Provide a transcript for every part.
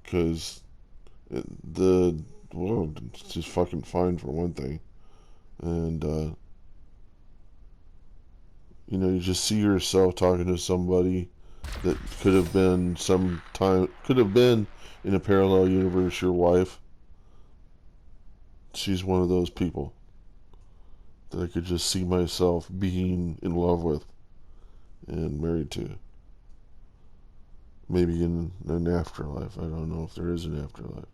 because the well, it's just fucking fine for one thing, and you just see yourself talking to somebody that could have been in a parallel universe your wife. She's one of those people that I could just see myself being in love with and married to. Maybe in an afterlife. I don't know if there is an afterlife.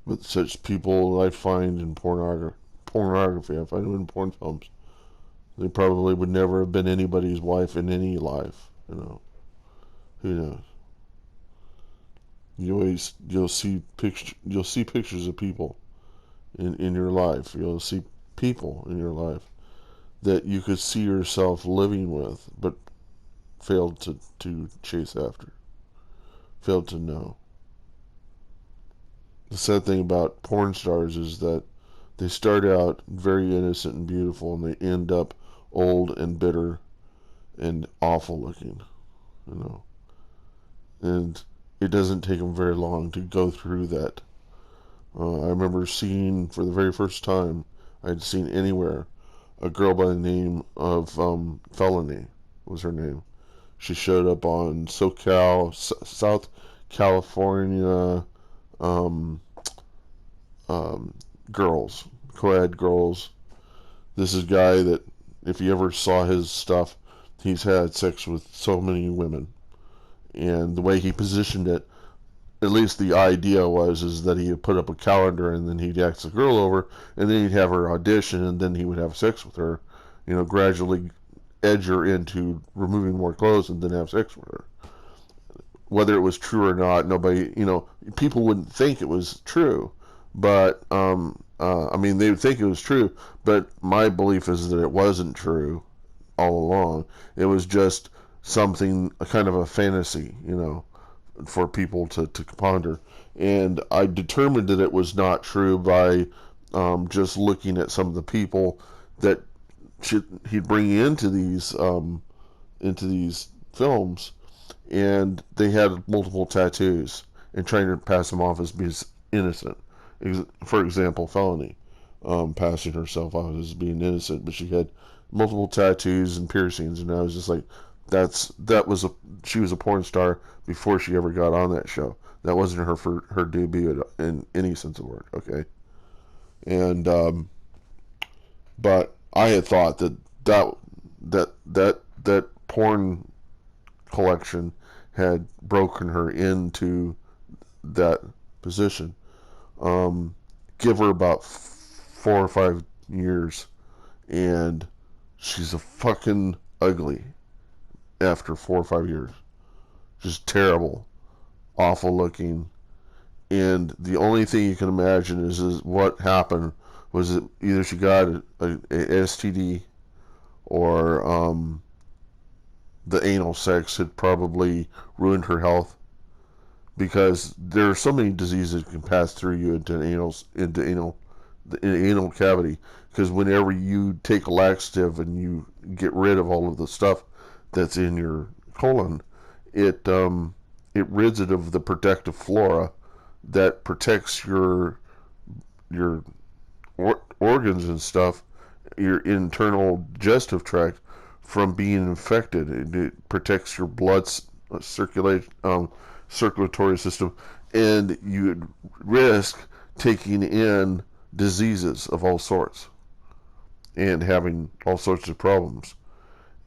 But such people I find in pornography, I find them in porn films. They probably would never have been anybody's wife in any life. Who knows? You'll see pictures of people in your life. You'll see people in your life that you could see yourself living with, but failed to chase after, failed to know. The sad thing about porn stars is that they start out very innocent and beautiful, and they end up old and bitter and awful looking, you know. And it doesn't take them very long to go through that. I remember seeing for the very first time I'd seen anywhere a girl by the name of Felony was her name. She showed up on South California um, um, girls, co-ed girls. This is a guy that, if you ever saw his stuff, he's had sex with so many women. And the way he positioned it, at least the idea is that he would put up a calendar and then he'd ask the girl over and then he'd have her audition and then he would have sex with her, gradually edge her into removing more clothes and then have sex with her. Whether it was true or not, nobody, people wouldn't think it was true, but I mean, they would think it was true, but my belief is that it wasn't true all along. It was just something, a kind of a fantasy, for people to ponder. And I determined that it was not true by just looking at some of the people that he'd bring into these films, and they had multiple tattoos and trying to pass them off as being innocent. For example, Felony, passing herself off as being innocent, but she had multiple tattoos and piercings, and I was just like, she was a porn star before she ever got on that show. That wasn't her debut in any sense of the word. Okay, and but I had thought that porn collection had broken her into that position. Give her about 4 or 5 years, and she's a fucking ugly after 4 or 5 years. Just terrible, awful looking. And the only thing you can imagine is what happened was that either she got a STD or the anal sex had probably ruined her health, because there are so many diseases that can pass through you into the anal cavity. Because whenever you take a laxative and you get rid of all of the stuff that's in your colon, it rids it of the protective flora that protects your organs and stuff, your internal digestive tract, from being infected. It protects your blood circulatory system, and you risk taking in diseases of all sorts and having all sorts of problems.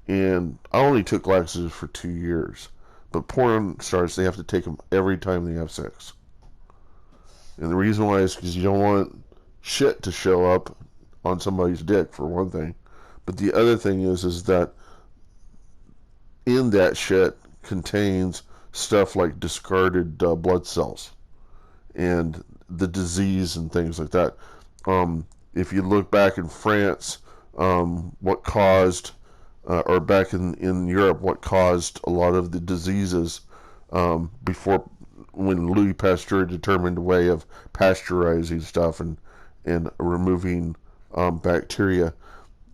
And I only took laxatives for 2 years, but porn stars, they have to take them every time they have sex. And the reason why is because you don't want shit to show up on somebody's dick, for one thing. But the other thing is that in that shit contains stuff like discarded blood cells and the disease and things like that. If you look back in France, what caused, or back in Europe, what caused a lot of the diseases before, when Louis Pasteur determined a way of pasteurizing stuff and removing bacteria,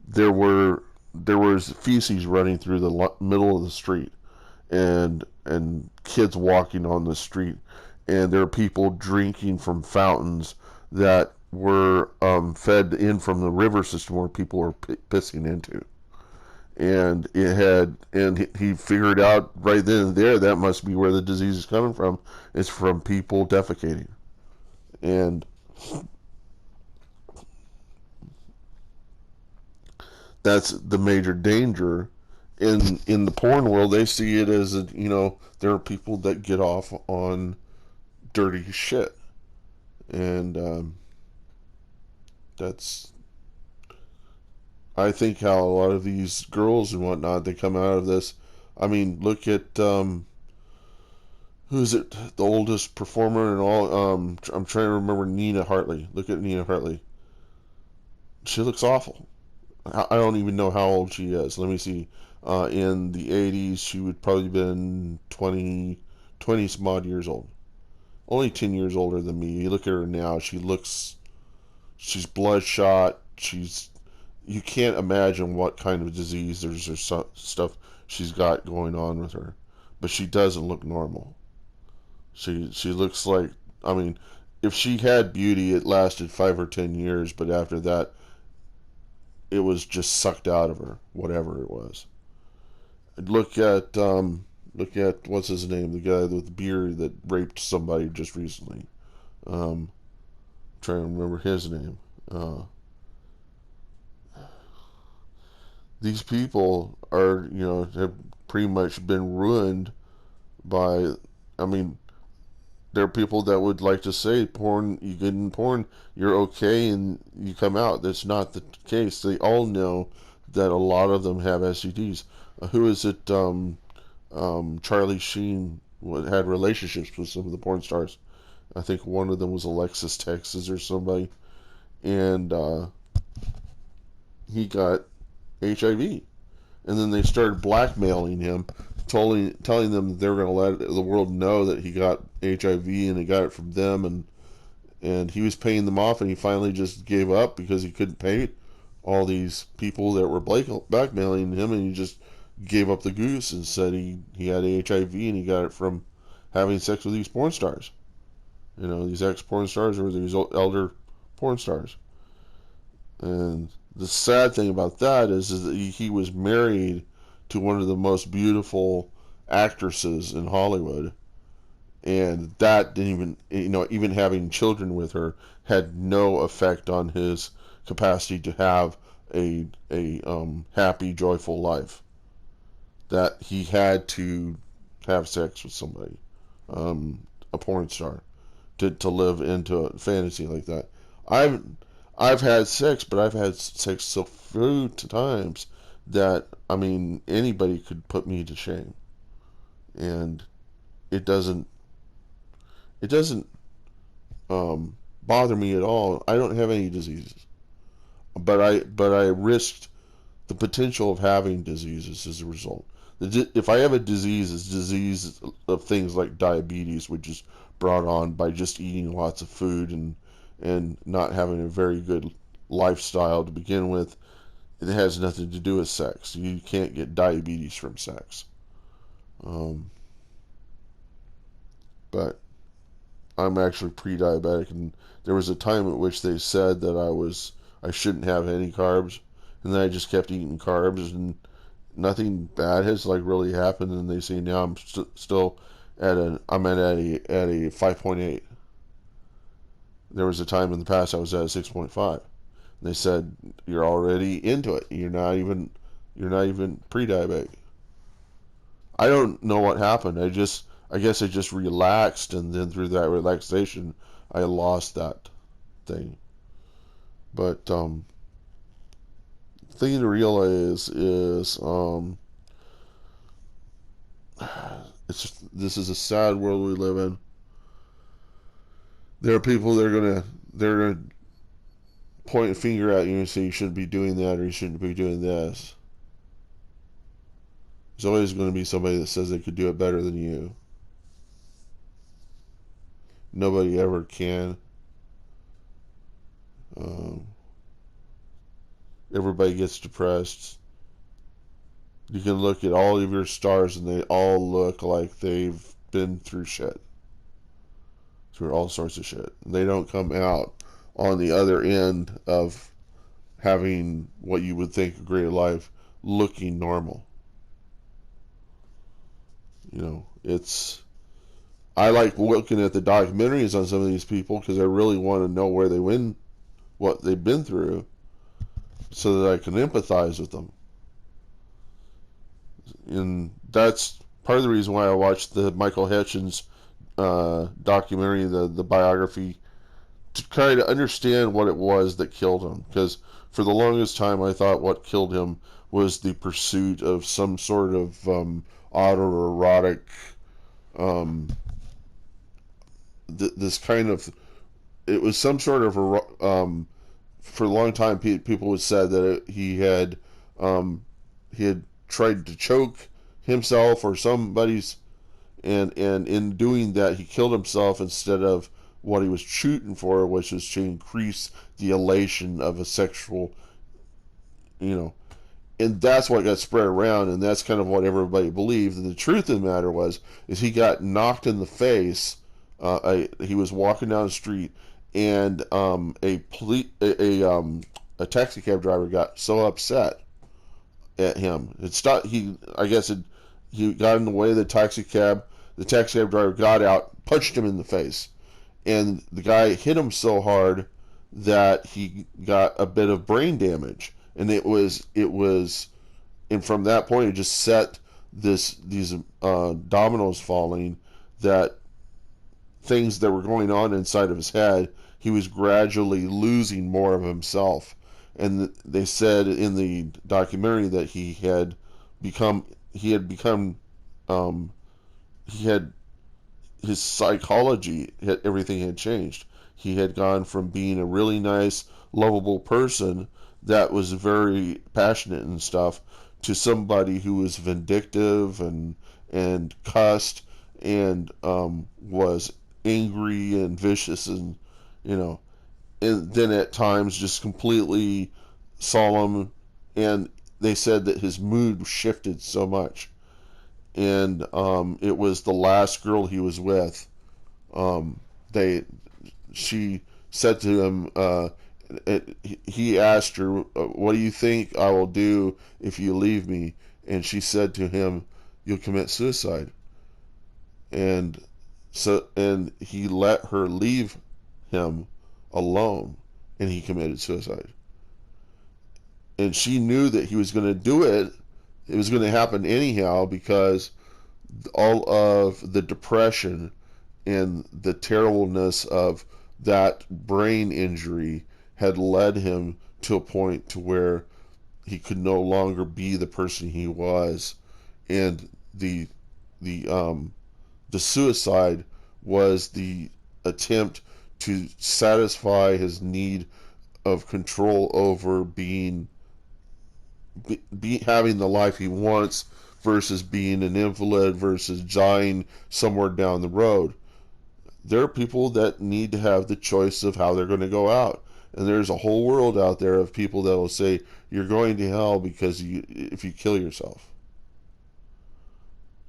there were there was feces running through the middle of the street, and kids walking on the street, and there are people drinking from fountains that were fed in from the river system where people were pissing into. And he figured out right then and there that must be where the disease is coming from. It's from people defecating. And that's the major danger. In the porn world, they see it as there are people that get off on dirty shit, and that's I think how a lot of these girls and whatnot, they come out of this. I mean, look at who is it? The oldest performer and all. I'm trying to remember Nina Hartley. Look at Nina Hartley. She looks awful. I don't even know how old she is. Let me see. In the 80s, she would probably been 20 some odd years old. Only 10 years older than me. You look at her now, she's bloodshot. You can't imagine what kind of disease there's or stuff she's got going on with her. But she doesn't look normal. She looks like, I mean, if she had beauty, it lasted 5 or 10 years, but after that, it was just sucked out of her, whatever it was. Look at what's his name, the guy with the beard that raped somebody just recently. Um, trying to remember his name. Uh, these people are, have pretty much been ruined by. I mean, there are people that would like to say porn. You get in porn, you're okay, and you come out. That's not the case. They all know that a lot of them have STDs. Who is it? Charlie Sheen had relationships with some of the porn stars. I think one of them was Alexis Texas or somebody, and he got HIV. And then they started blackmailing him, telling them that they were going to let the world know that he got HIV and he got it from them, and he was paying them off, and he finally just gave up because he couldn't pay all these people that were blackmailing him, and he just gave up the goose and said he had HIV and he got it from having sex with these porn stars. These ex porn stars or these elder porn stars. And the sad thing about that is that he was married to one of the most beautiful actresses in Hollywood, and that didn't even having children with her had no effect on his capacity to have a happy, joyful life. That he had to have sex with somebody, a porn star, to live into a fantasy like that. I've I've had sex, but I've had sex so few times that I mean anybody could put me to shame, and it doesn't bother me at all. I don't have any diseases, but I risked the potential of having diseases as a result. If I have a disease, it's disease of things like diabetes, which is brought on by just eating lots of food and not having a very good lifestyle to begin with. It has nothing to do with sex. You can't get diabetes from sex. Um, but I'm actually pre-diabetic, and there was a time at which they said that I shouldn't have any carbs, and then I just kept eating carbs, and nothing bad has like really happened. And they say now I'm still at a 5.8. There was a time in the past I was at a 6.5. They said you're already into it. You're not even pre-diabetic. I don't know what happened. I guess I just relaxed, and then through that relaxation, I lost that thing. But the thing to realize is, this is a sad world we live in. There are people that they're gonna point a finger at you and say you shouldn't be doing that or you shouldn't be doing this. There's always going to be somebody that says they could do it better than you. Nobody ever can. Um, Everybody gets depressed. You can look at all of your stars and they all look like they've been through shit, through all sorts of shit. And they don't come out on the other end of having what you would think a great life looking normal. You know, it's. I like looking at the documentaries on some of these people because I really want to know where they went, what they've been through, so that I can empathize with them. And that's part of the reason why I watched the Michael Hitchens documentary, the biography, to try to understand what it was that killed him. Because for the longest time, I thought what killed him was the pursuit of some sort of autoerotic, um, this kind of. It was some sort of for a long time, people had said that um, he had tried to choke himself or somebody's, and in doing that, he killed himself instead of what he was shooting for, which was to increase the elation of a sexual, you know, and that's what got spread around, and that's kind of what everybody believed. And the truth of the matter is he got knocked in the face. He was walking down the street, and a taxi cab driver got so upset at him. It stopped. He got in the way of the taxi cab. The taxi cab driver got out, punched him in the face, and the guy hit him so hard that he got a bit of brain damage. And and from that point, it just set these dominoes falling, that things that were going on inside of his head, he was gradually losing more of himself. And they said in the documentary that become he had become he had his psychology, everything had changed. He had gone from being a really nice, lovable person that was very passionate and stuff to somebody who was vindictive and cussed and was angry and vicious, and you know, and then at times just completely solemn. And they said that his mood shifted so much, and it was the last girl he was with. Um, they she said to him, he asked her, "What do you think I will do if you leave me?" And she said to him, "You'll commit suicide." And and he let her leave him alone, and he committed suicide. And she knew that he was going to do it. It was going to happen anyhow, because all of the depression and the terribleness of that brain injury had led him to a point to where he could no longer be the person he was. And the the suicide was the attempt to satisfy his need of control over having the life he wants, versus being an invalid, versus dying somewhere down the road. There are people that need to have the choice of how they're going to go out, and there's a whole world out there of people that will say you're going to hell if you kill yourself,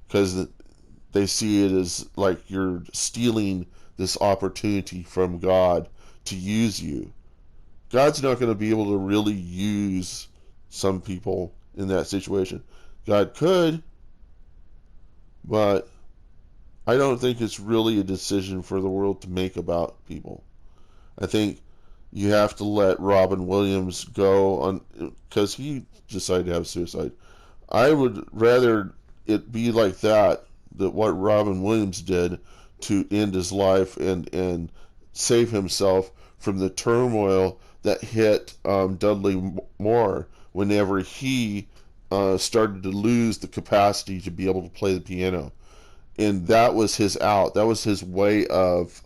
because they see it as like you're stealing this opportunity from God to use you. God's not going to be able to really use some people in that situation. God could, but I don't think it's really a decision for the world to make about people. I think you have to let Robin Williams go on, because he decided to have suicide. I would rather it be like that what Robin Williams did to end his life and save himself from the turmoil that hit Dudley Moore whenever he started to lose the capacity to be able to play the piano. And that was his out. That was his way of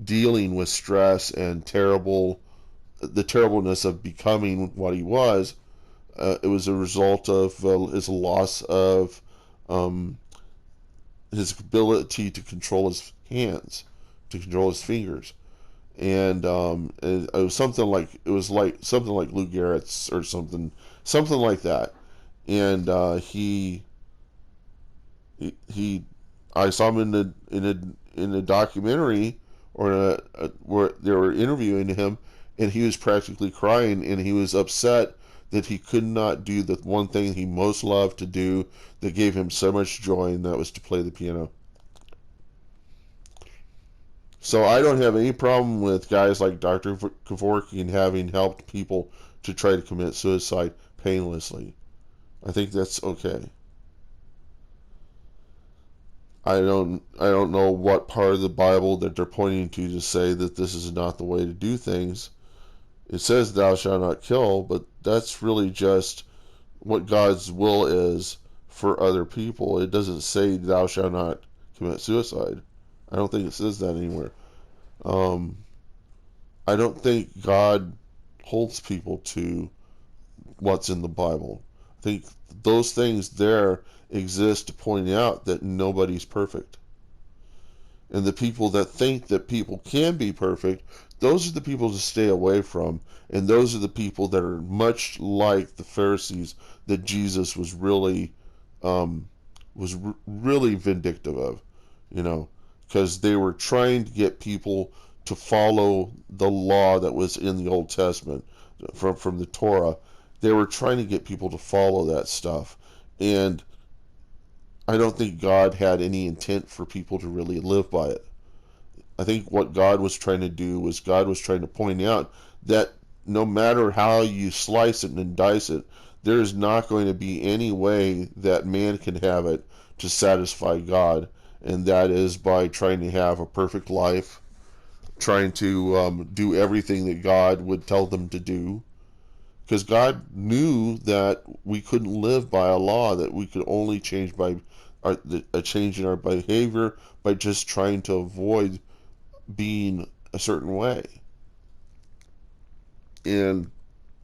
dealing with stress and the terribleness of becoming what he was. It was a result of his loss of um, his ability to control his hands, to control his fingers. And it was something like Lou Gehrig's or something like that. and he I saw him in a documentary or where they were interviewing him, and he was practically crying, and he was upset that he could not do the one thing he most loved to do that gave him so much joy, and that was to play the piano. So I don't have any problem with guys like Dr. Kevorkian having helped people to try to commit suicide painlessly. I think that's okay. I don't know what part of the Bible that they're pointing to say that this is not the way to do things. It says thou shalt not kill, but that's really just what God's will is for other people. It doesn't say thou shalt not commit suicide. I don't think it says that anywhere. Um, I don't think God holds people to what's in the Bible. I think those things there exist to point out that nobody's perfect. And the people that think that people can be perfect, those are the people to stay away from. And those are the people that are much like the Pharisees that Jesus um, was really vindictive of, you know, because they were trying to get people to follow the law that was in the Old Testament from the Torah. They were trying to get people to follow that stuff, and I don't think God had any intent for people to really live by it. I think what God was trying to do was God was trying to point out that no matter how you slice it and dice it, there is not going to be any way that man can have it to satisfy God, and that is by trying to have a perfect life, trying to do everything that God would tell them to do. Because God knew that we couldn't live by a law, that we could only change by a change in our behavior by just trying to avoid being a certain way. And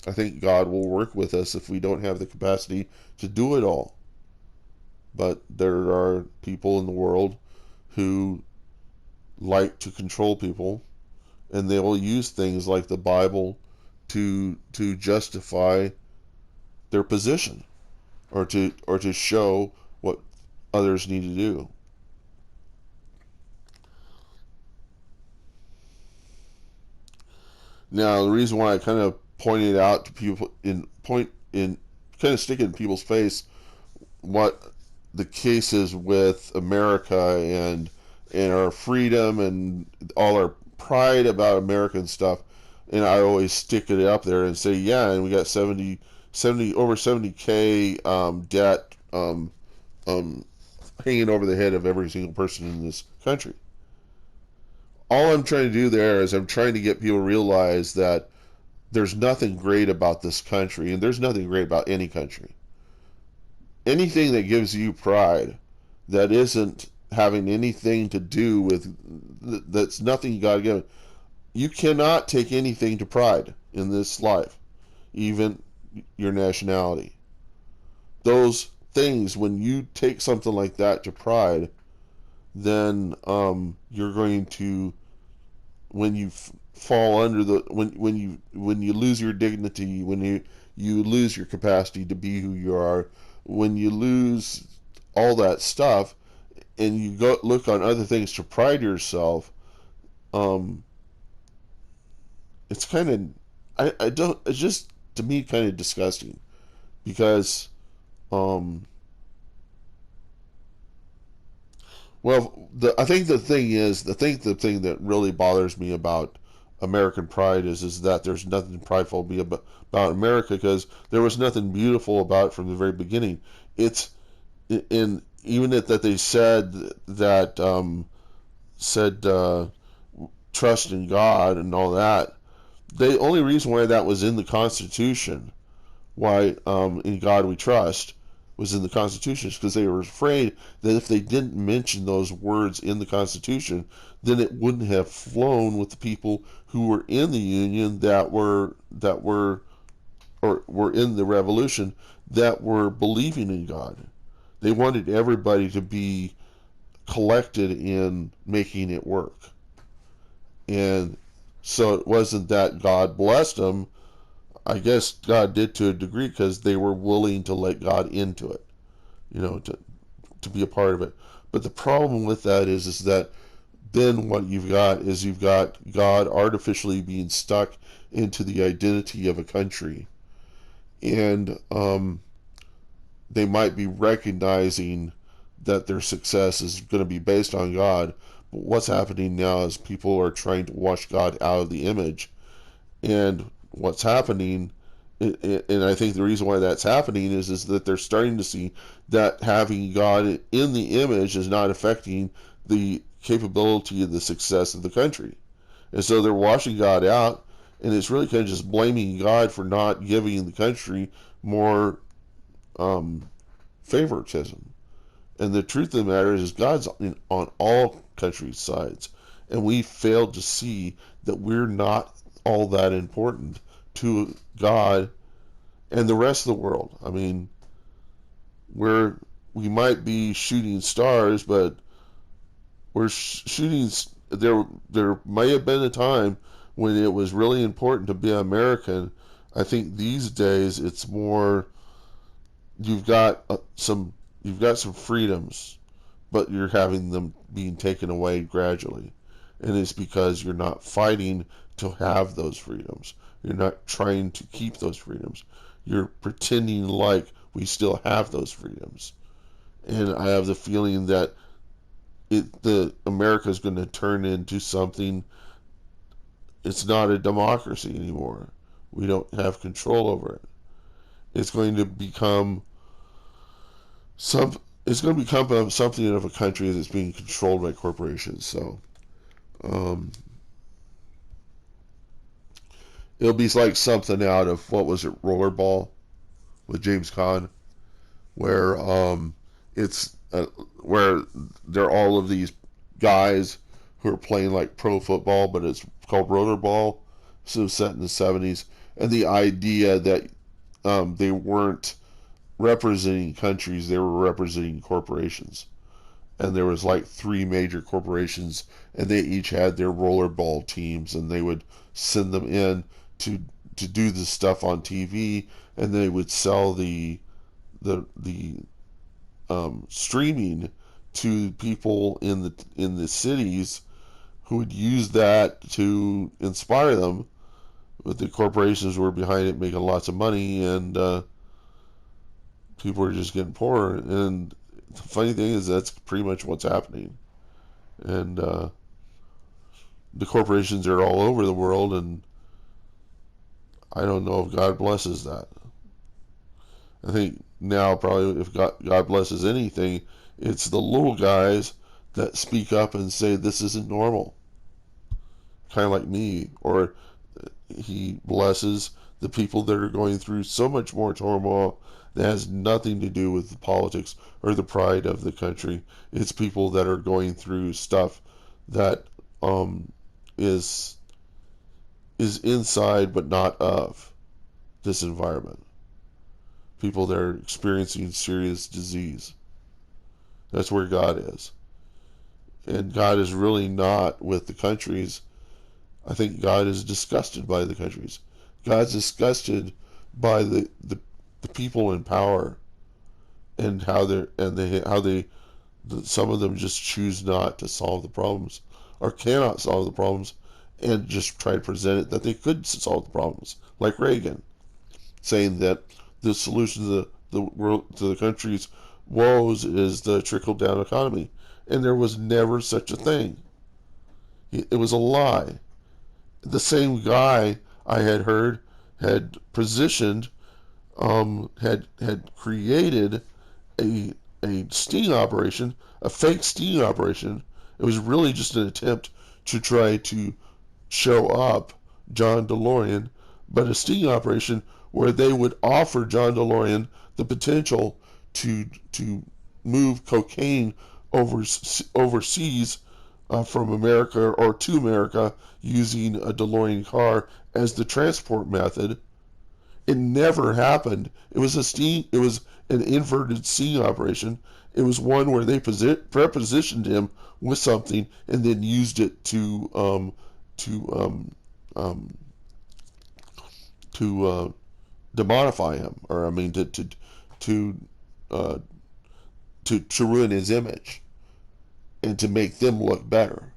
I think God will work with us if we don't have the capacity to do it all. But there are people in the world who like to control people, and they will use things like the Bible to justify their position, or to show what others need to do. Now, the reason why I kind of pointed out to people in kind of stick it in people's face what the case is with America and our freedom and all our pride about American stuff, and I always stick it up there and say, yeah, and we got 70 over 70K debt um, hanging over the head of every single person in this country. All I'm trying to do there is I'm trying to get people to realize that there's nothing great about this country, and there's nothing great about any country. Anything that gives you pride that isn't having anything to do with, that's nothing God given. You cannot take anything to pride in this life, even your nationality. Those things, when you take something like that to pride, then you're going to, when you fall under the, when you lose your dignity, when you lose your capacity to be who you are, when you lose all that stuff, and you go look on other things to pride yourself, um, it's kind of, I don't, it's just to me kind of disgusting, because um, well, I think the thing that really bothers me about American pride is that there's nothing prideful about America, because there was nothing beautiful about it from the very beginning. It's in even that they said that said trust in God and all that. The only reason why that was in the Constitution, why in God we trust, was in the Constitution, is because they were afraid that if they didn't mention those words in the Constitution, then it wouldn't have flown with the people who were in the Union, or were in the Revolution, that were believing in God. They wanted everybody to be collected in making it work. And so it wasn't that God blessed them. I guess God did to a degree because they were willing to let God into it, to be a part of it. But the problem with that is that then what you've got God artificially being stuck into the identity of a country, and they might be recognizing that their success is going to be based on God. But what's happening now is people are trying to wash God out of the image, and what's happening, and I think the reason why that's happening is that they're starting to see that having God in the image is not affecting the capability of the success of the country. And so they're washing God out, and it's really kind of just blaming God for not giving the country more um, favoritism. And the truth of the matter is God's on all countries' sides, and we failed to see that we're not all that important to God and the rest of the world. I mean, we might be shooting stars, but we're shooting. There may have been a time when it was really important to be American. I think these days it's more you've got some freedoms, but you're having them being taken away gradually, and it's because you're not fighting to have those freedoms. You're not trying to keep those freedoms. You're pretending like we still have those freedoms. And I have the feeling that the America is going to turn into something. It's not a democracy anymore. We don't have control over it. It's going to become some. It's going to become something of a country that's being controlled by corporations. So um, it'll be like something out of what was it, Rollerball with James Caan, where it's where they're all of these guys who are playing like pro football, but it's called rollerball. So it was set in the 70s, and the idea that they weren't representing countries; they were representing corporations. And there was like three major corporations, and they each had their rollerball teams, and they would send them in to to do the stuff on TV, and they would sell the streaming to people in the cities who would use that to inspire them. But the corporations were behind it, making lots of money, and people were just getting poorer. And the funny thing is, that's pretty much what's happening. And the corporations are all over the world, and I don't know if God blesses that. I think now probably if God blesses anything, it's the little guys that speak up and say this isn't normal, kind of like me. Or he blesses the people that are going through so much more turmoil that has nothing to do with the politics or the pride of the country. It's people that are going through stuff that um, is is inside but not of this environment. People that are experiencing serious disease. That's where God is. And God is really not with the countries. I think God is disgusted by the countries. God's disgusted by the people in power, and how they some of them just choose not to solve the problems or cannot solve the problems, and just try to present it that they could solve the problems, like Reagan saying that the solution to the world, to the country's woes, is the trickle down economy, and there was never such a thing. It was a lie. The same guy I had heard had positioned, had created a sting operation, a fake sting operation. It was really just an attempt to try to show up John DeLorean, but a sting operation where they would offer John DeLorean the potential to move cocaine overseas from America or to America using a DeLorean car as the transport method. It never happened. It was a steam. It was an inverted sting operation. It was one where they prepositioned him with something and then used it to to demonify him, or I mean to uh, to ruin his image and to make them look better.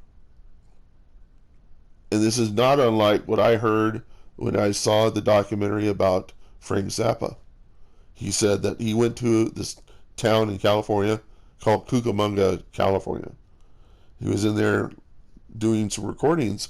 And this is not unlike what I heard when I saw the documentary about Frank Zappa. He said that he went to this town in California called Cucamonga, California. He was in there doing some recordings,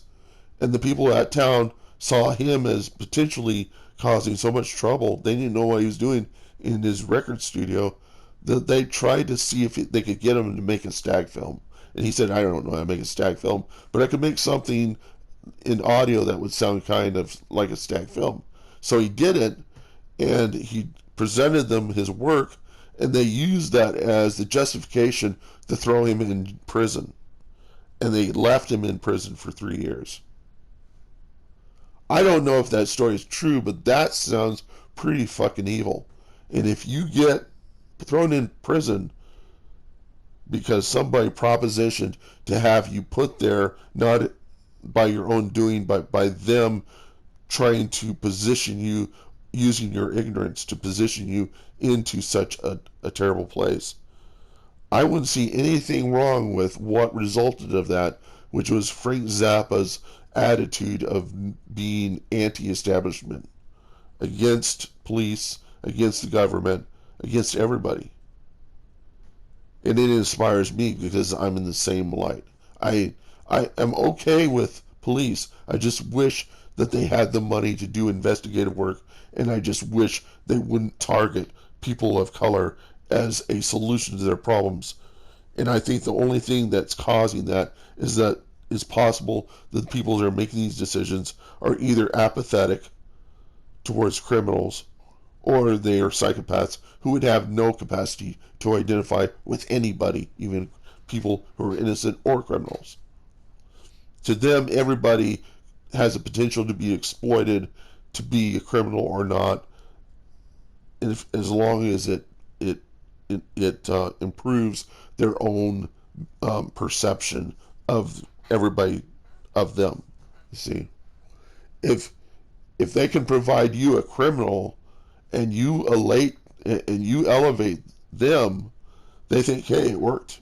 and the people at town saw him as potentially causing so much trouble. They didn't know what he was doing in his record studio, that they tried to see if they could get him to make a stag film. And he said, I don't know how to make a stag film, but I could make something in audio that would sound kind of like a stag film. So he did it, and he presented them his work, and they used that as the justification to throw him in prison. And they left him in prison for 3 years. I don't know if that story is true, but that sounds pretty fucking evil. And if you get thrown in prison because somebody propositioned to have you put there, not by your own doing, but by them trying to position you, using your ignorance to position you into such a terrible place, I wouldn't see anything wrong with what resulted of that, which was Frank Zappa's attitude of being anti-establishment, against police, against the government, against everybody. And it inspires me because I'm in the same light. I am okay with police. I just wish that they had the money to do investigative work, and I just wish they wouldn't target people of color as a solution to their problems. And I think the only thing that's causing that it's possible that the people that are making these decisions are either apathetic towards criminals, or they are psychopaths who would have no capacity to identify with anybody, even people who are innocent or criminals. To them, everybody has a potential to be exploited, to be a criminal or not, as long as it improves their own perception of everybody, of them. You see, if if they can provide you a criminal and you elevate them, they think, hey, it worked.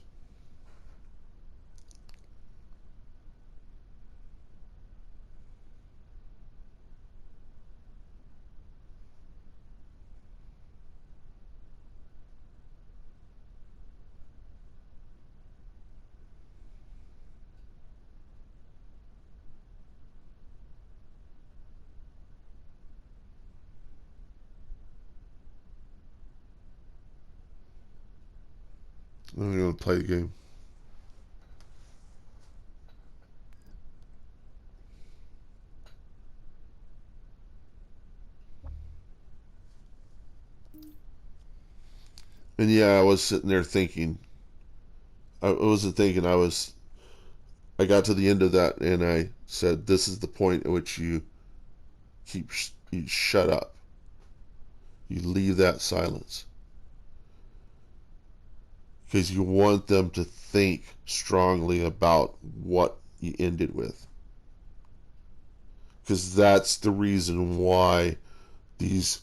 I'm going to play the game. And yeah, I was sitting there thinking. I wasn't thinking. I got to the end of that, and I said, "This is the point at which you shut up. You leave that silence because you want them to think strongly about what you ended with. Because that's the reason why these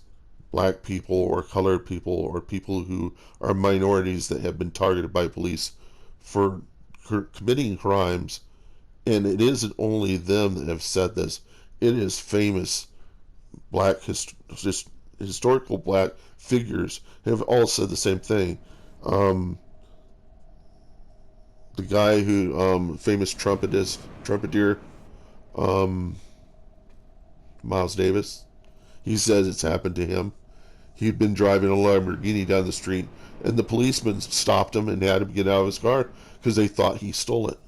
black people or colored people or people who are minorities that have been targeted by police for committing crimes, and it isn't only them that have said this, it is famous black historical black figures have all said the same thing. Um, the guy who famous trumpeter, um, Miles Davis, he says it's happened to him. He'd been driving a Lamborghini down the street, and the policeman stopped him and had him get out of his car because they thought he stole it.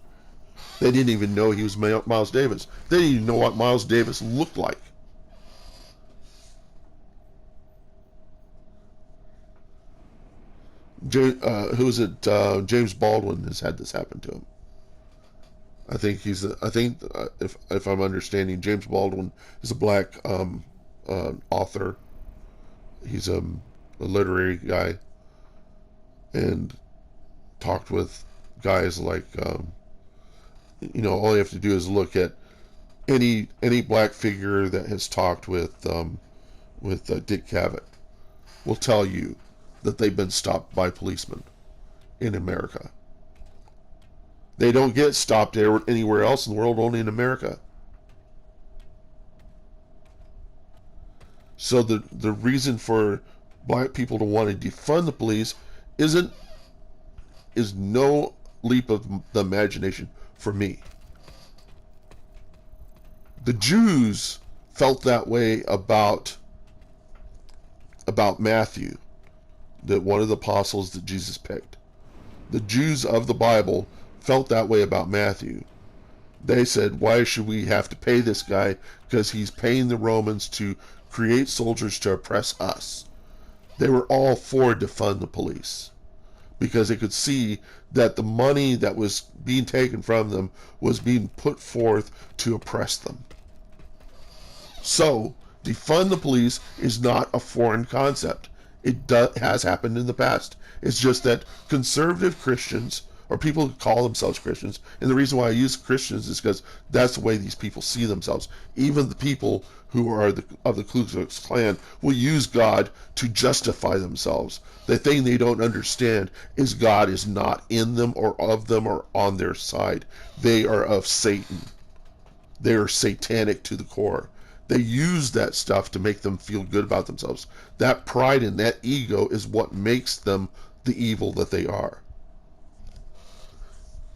They didn't even know he was Miles Davis. They didn't even know what Miles Davis looked like. Who is it? James Baldwin has had this happen to him. I think if I'm understanding, James Baldwin is a black author. He's a literary guy, and talked with guys like all you have to do is look at any black figure that has talked with with Dick Cavett will tell you that they've been stopped by policemen in America. They don't get stopped anywhere else in the world, only in America. So the reason for black people to want to defund the police is no leap of the imagination for me. The Jews felt that way about Matthew, that one of the apostles that Jesus picked. The Jews of the Bible felt that way about Matthew. They said, why should we have to pay this guy? Because he's paying the Romans to create soldiers to oppress us. They were all for defund the police because they could see that the money that was being taken from them was being put forth to oppress them. So, defund the police is not a foreign concept. It has happened in the past. It's just that conservative Christians, or people who call themselves Christians, and the reason why I use Christians is because that's the way these people see themselves. Even the people who are of the Ku Klux Klan will use God to justify themselves. The thing they don't understand is God is not in them or of them or on their side. They are of Satan. They are satanic to the core. They use that stuff to make them feel good about themselves. That pride and that ego is what makes them the evil that they are.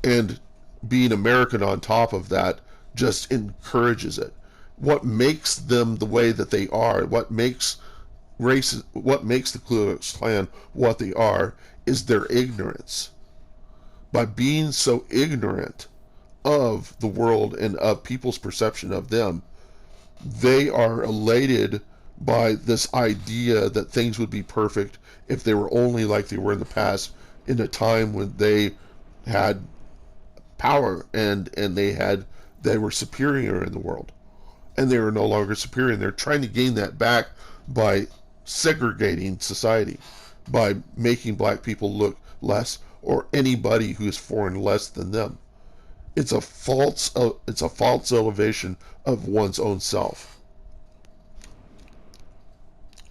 And being American on top of that just encourages it. What makes them the way that they are, what makes the Ku Klux Klan what they are, is their ignorance. By being so ignorant of the world and of people's perception of them, they are elated by this idea that things would be perfect if they were only like they were in the past, in a time when they had power and they were superior in the world, and they were no longer superior. And they're trying to gain that back by segregating society, by making black people look less, or anybody who is foreign less than them. It's a false elevation of one's own self,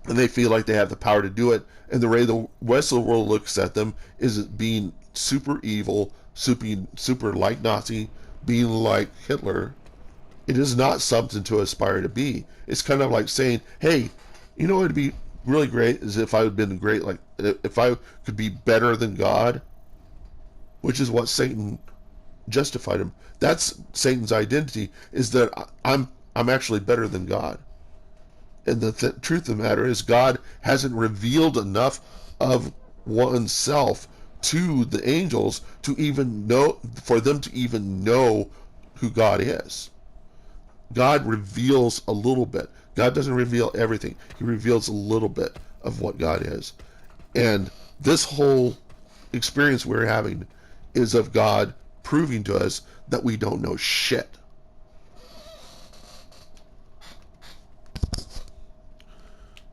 and they feel like they have the power to do it. And the way the rest of the world looks at them is being super evil, super like Nazi, being like Hitler. It is not something to aspire to be. It's kind of like saying, hey, you know what would be really great is if I had been great, like if I could be better than God, which is what Satan justified him. That's Satan's identity, is that I'm actually better than God. And the truth of the matter is, God hasn't revealed enough of oneself to the angels to even know, for them to even know who God is. God reveals a little bit. God doesn't reveal everything. He reveals a little bit of what God is. And this whole experience we're having is of God proving to us that we don't know shit.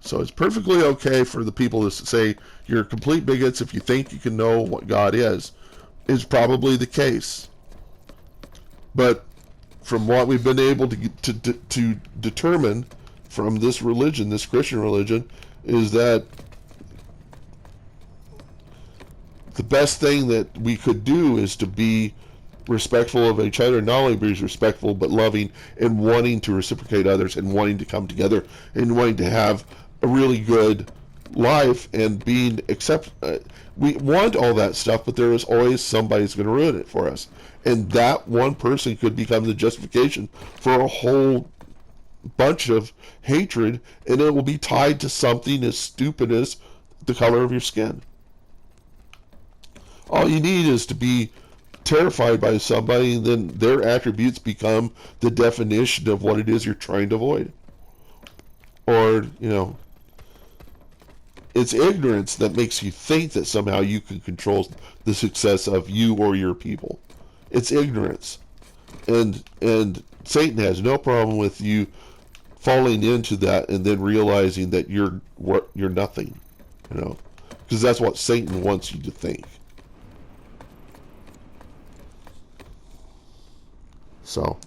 So it's perfectly okay for the people to say you're complete bigots if you think you can know what God is probably the case. But from what we've been able to determine from this religion, this Christian religion, is that the best thing that we could do is to be respectful of each other, not only be respectful but loving, and wanting to reciprocate others, and wanting to come together, and wanting to have a really good life, and being we want all that stuff, but there is always somebody who's going to ruin it for us, and that one person could become the justification for a whole bunch of hatred, and it will be tied to something as stupid as the color of your skin. All you need is to be terrified by somebody, and then their attributes become the definition of what it is you're trying to avoid. Or, it's ignorance that makes you think that somehow you can control the success of you or your people. It's ignorance. And Satan has no problem with you falling into that and then realizing that you're nothing, because that's what Satan wants you to think. So